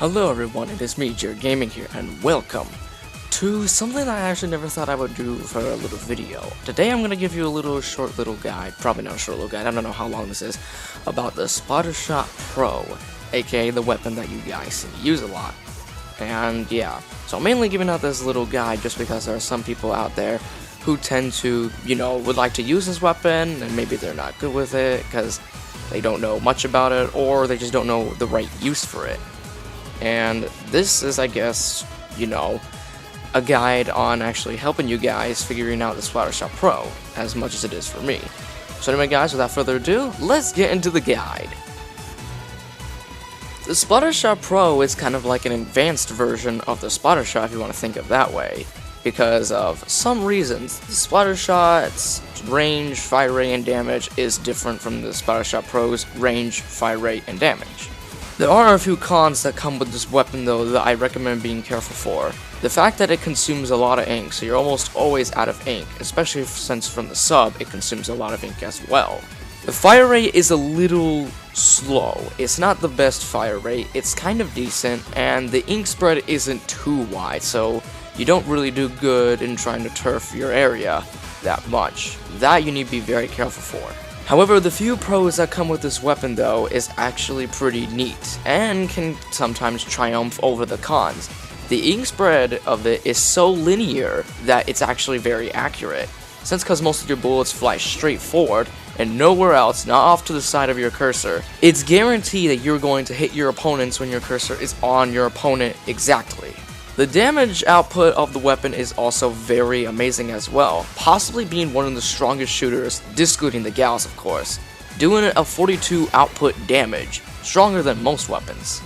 Hello everyone, it is me, Jared Gaming here, and welcome to something I actually never thought I would do for a little video. Today I'm going to give you a short little guide, probably not a short little guide, I don't know how long this is, about the Splattershot Pro, aka the weapon that you guys seem to use a lot. And yeah, so I'm mainly giving out this little guide just because there are some people out there who tend to, would like to use this weapon, and maybe they're not good with it because they don't know much about it, or they just don't know the right use for it. And this is, I guess, a guide on actually helping you guys figuring out the Splattershot Pro, as much as it is for me. So anyway guys, without further ado, let's get into the guide. The Splattershot Pro is kind of like an advanced version of the Splattershot, if you want to think of it that way. Because of some reasons, the Splattershot's range, fire rate, and damage is different from the Splattershot Pro's range, fire rate, and damage. There are a few cons that come with this weapon though that I recommend being careful for. The fact that it consumes a lot of ink, so you're almost always out of ink, especially since from the sub it consumes a lot of ink as well. The fire rate is a little slow. It's not the best fire rate, it's kind of decent, and the ink spread isn't too wide, so you don't really do good in trying to turf your area that much. That you need to be very careful for. However, the few pros that come with this weapon though is actually pretty neat, and can sometimes triumph over the cons. The ink spread of it is so linear that it's actually very accurate, since because most of your bullets fly straight forward, and nowhere else, not off to the side of your cursor, it's guaranteed that you're going to hit your opponents when your cursor is on your opponent exactly. The damage output of the weapon is also very amazing as well, possibly being one of the strongest shooters, discluding the gals of course, doing a 42 output damage, stronger than most weapons.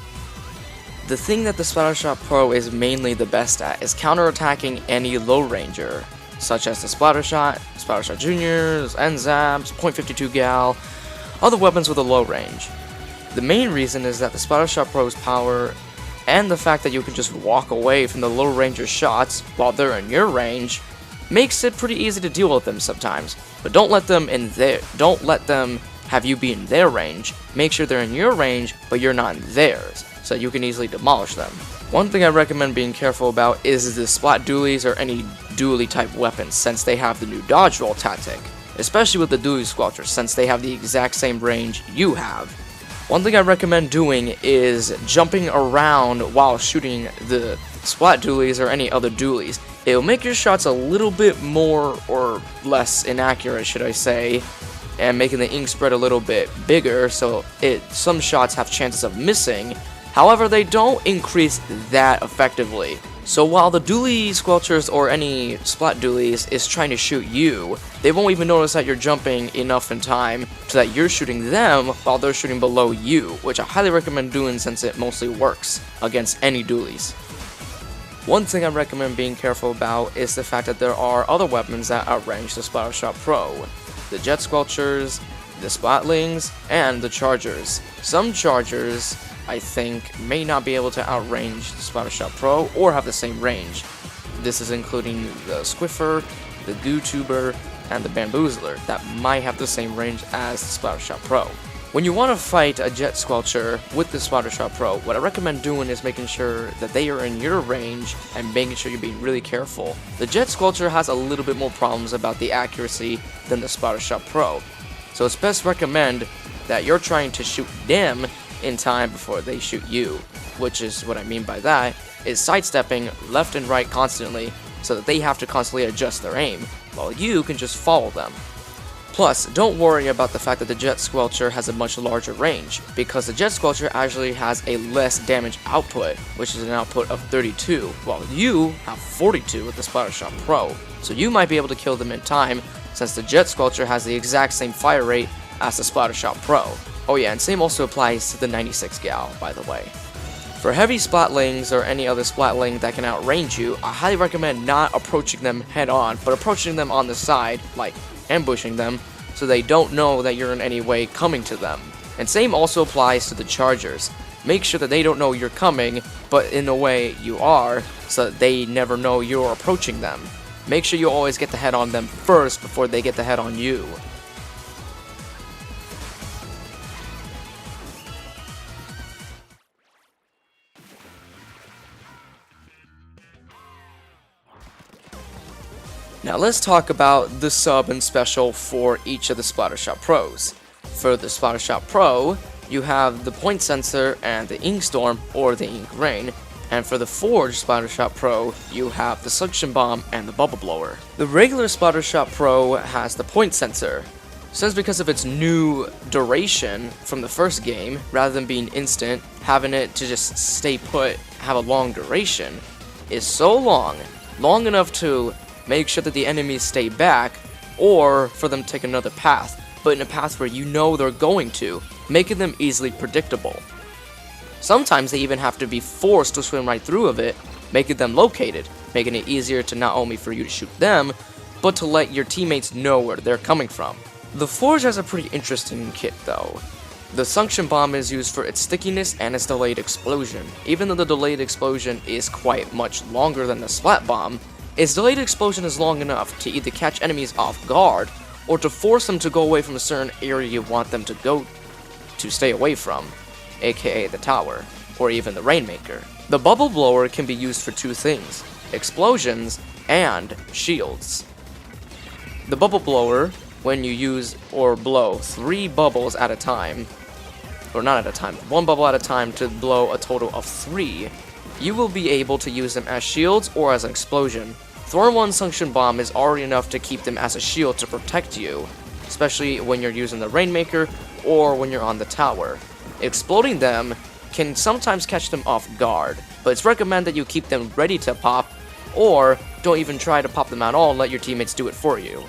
The thing that the Splattershot Pro is mainly the best at is counterattacking any low ranger, such as the Splattershot, Splattershot Juniors, NZAPs, .52 gal, other weapons with a low range. The main reason is that the Splattershot Pro's power and the fact that you can just walk away from the low ranger shots while they're in your range makes it pretty easy to deal with them sometimes. But don't let them have you be in their range. Make sure they're in your range, but you're not in theirs, so you can easily demolish them. One thing I recommend being careful about is the splat dualies or any dually type weapons, since they have the new dodge roll tactic, especially with the dually squelchers, since they have the exact same range you have. One thing I recommend doing is jumping around while shooting the splat dualies or any other dualies. It'll make your shots a little bit more or less inaccurate, should I say, and making the ink spread a little bit bigger, so some shots have chances of missing. However, they don't increase that effectively. So while the dually squelchers or any splat dualies is trying to shoot you, they won't even notice that you're jumping enough in time so that you're shooting them while they're shooting below you, which I highly recommend doing since it mostly works against any dualies. One thing I recommend being careful about is the fact that there are other weapons that outrange the Splattershot Pro. The jet squelchers, the splatlings, and the chargers. Some chargers, I think, may not be able to outrange the Splattershot Pro or have the same range. This is including the Squiffer, the Goo Tuber, and the Bamboozler that might have the same range as the Splattershot Pro. When you want to fight a jet squelcher with the Splattershot Pro, what I recommend doing is making sure that they are in your range and making sure you're being really careful. The jet squelcher has a little bit more problems about the accuracy than the Splattershot Pro, so it's best recommend that you're trying to shoot them in time before they shoot you, which is what I mean by that is sidestepping left and right constantly so that they have to constantly adjust their aim, while you can just follow them. Plus, don't worry about the fact that the jet squelcher has a much larger range, because the jet squelcher actually has a less damage output, which is an output of 32, while you have 42 with the Splattershot Pro, so you might be able to kill them in time since the jet squelcher has the exact same fire rate as the Splattershot Pro. Oh yeah, and same also applies to the 96 gal, by the way. For heavy splatlings or any other splatling that can outrange you, I highly recommend not approaching them head on, but approaching them on the side, like ambushing them, so they don't know that you're in any way coming to them. And same also applies to the chargers. Make sure that they don't know you're coming, but in a way you are, so that they never know you're approaching them. Make sure you always get the head on them first before they get the head on you. Now let's talk about the sub and special for each of the Splattershot Pros. For the Splattershot Pro, you have the point sensor and the ink storm or the ink rain, and for the Forge Splattershot Pro, you have the suction bomb and the bubble blower. The regular Splattershot Pro has the point sensor. Since because of its new duration from the first game, rather than being instant, having it to just stay put, have a long duration, is so long enough to make sure that the enemies stay back, or for them to take another path, but in a path where you know they're going to, making them easily predictable. Sometimes they even have to be forced to swim right through of it, making them located, making it easier to not only for you to shoot them, but to let your teammates know where they're coming from. The Forge has a pretty interesting kit though. The suction bomb is used for its stickiness and its delayed explosion. Even though the delayed explosion is quite much longer than the splat bomb, its delayed explosion is long enough to either catch enemies off guard, or to force them to go away from a certain area you want them to stay away from, aka the tower, or even the Rainmaker. The bubble blower can be used for two things, explosions and shields. The bubble blower, when you use or blow 3 bubbles at a time, or not at a time, 1 bubble at a time to blow a total of 3, you will be able to use them as shields or as an explosion. Throwing 1 suction bomb is already enough to keep them as a shield to protect you, especially when you're using the Rainmaker or when you're on the tower. Exploding them can sometimes catch them off guard, but it's recommended that you keep them ready to pop, or don't even try to pop them at all and let your teammates do it for you.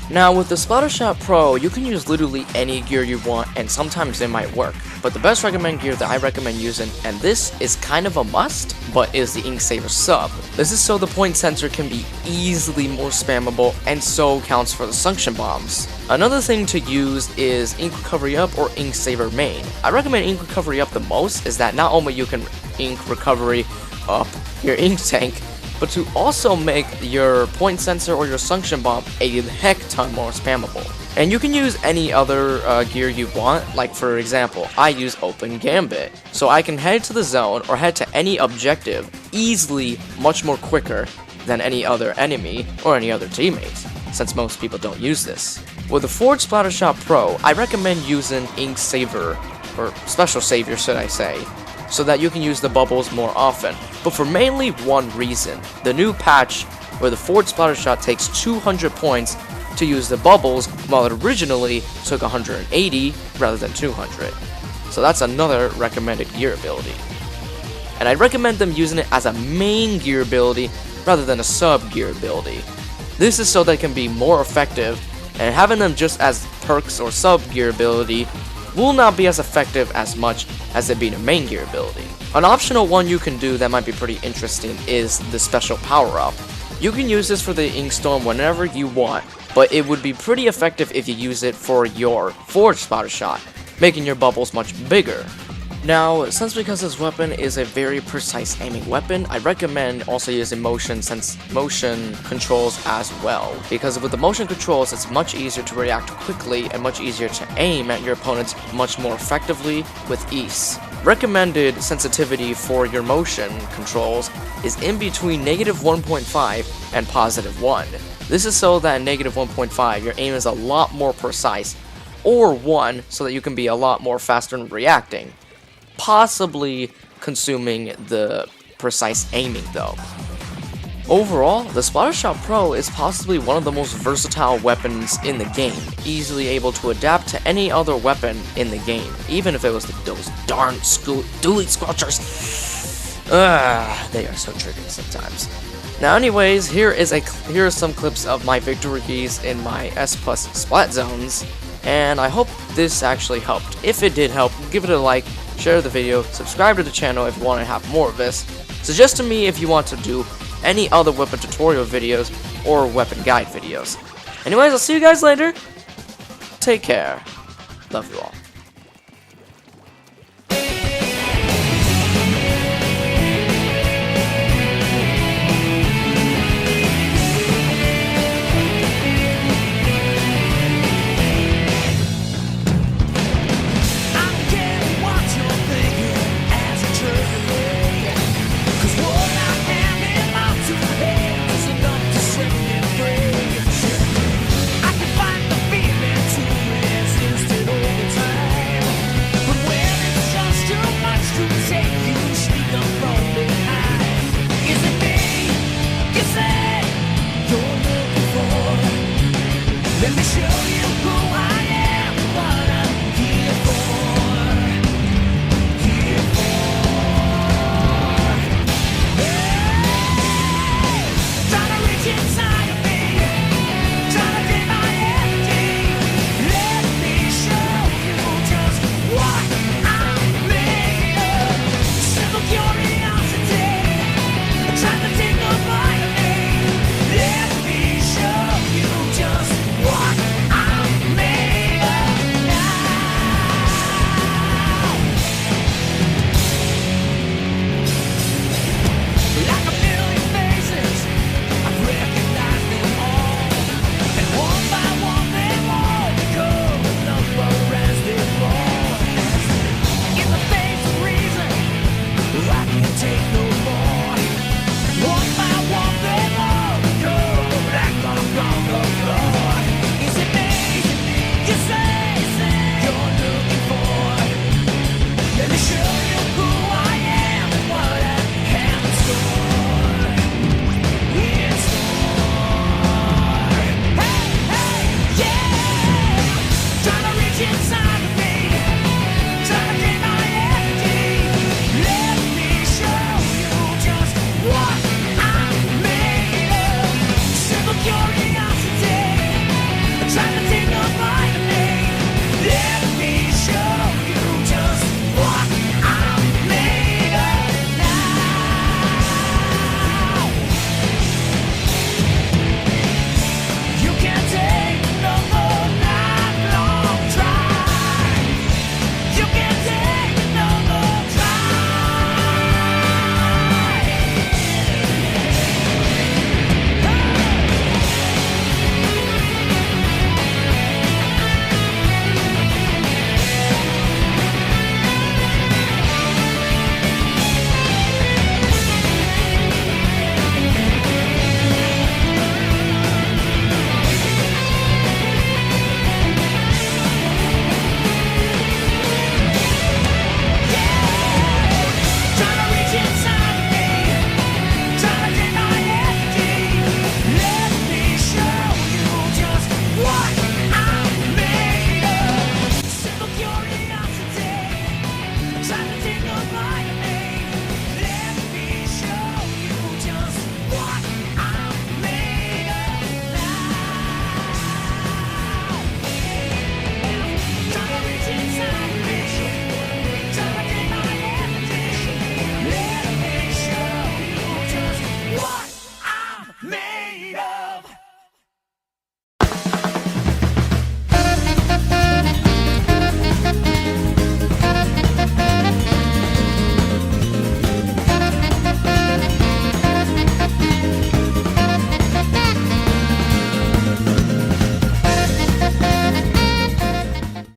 Now with the Splattershot Pro, you can use literally any gear you want, and sometimes it might work. But the best recommended gear that I recommend using, and this is kind of a must, but is the Ink Saver sub. This is so the point sensor can be easily more spammable, and so counts for the suction bombs. Another thing to use is Ink Recovery Up or Ink Saver Main. I recommend Ink Recovery Up the most, is that not only you can Ink Recovery up your ink tank, but to also make your point sensor or your suction bomb a heck ton more spammable. And you can use any other gear you want, like for example, I use Open Gambit, so I can head to the zone or head to any objective easily much more quicker than any other enemy or any other teammate, since most people don't use this. With the Forge Splattershot Pro, I recommend using Ink Saver, or Special Savior should I say, so that you can use the bubbles more often, but for mainly one reason. The new patch where the Forge Splattershot takes 200 points to use the bubbles, while it originally took 180 rather than 200. So that's another recommended gear ability. And I'd recommend them using it as a main gear ability rather than a sub gear ability. This is so they can be more effective, and having them just as perks or sub gear ability will not be as effective as much as it being a main gear ability. An optional one you can do that might be pretty interesting is the special power-up. You can use this for the Ink Storm whenever you want, but it would be pretty effective if you use it for your Forge Splattershot, making your bubbles much bigger. Now, since because this weapon is a very precise aiming weapon, I recommend also using motion controls as well. Because with the motion controls, it's much easier to react quickly and much easier to aim at your opponents much more effectively with ease. Recommended sensitivity for your motion controls is in between -1.5 and +1. This is so that at -1.5 your aim is a lot more precise, or 1 so that you can be a lot more faster in reacting, possibly consuming the precise aiming though. Overall, the Splattershot Pro is possibly one of the most versatile weapons in the game, easily able to adapt to any other weapon in the game, even if it was those darn dually squelchers. They are so triggering sometimes. Now anyways, here are some clips of my victories in my S+ Splat Zones, and I hope this actually helped. If it did help, give it a like, share the video, subscribe to the channel if you want to have more of this, suggest to me if you want to do any other weapon tutorial videos or weapon guide videos. Anyways, I'll see you guys later. Take care. Love you all.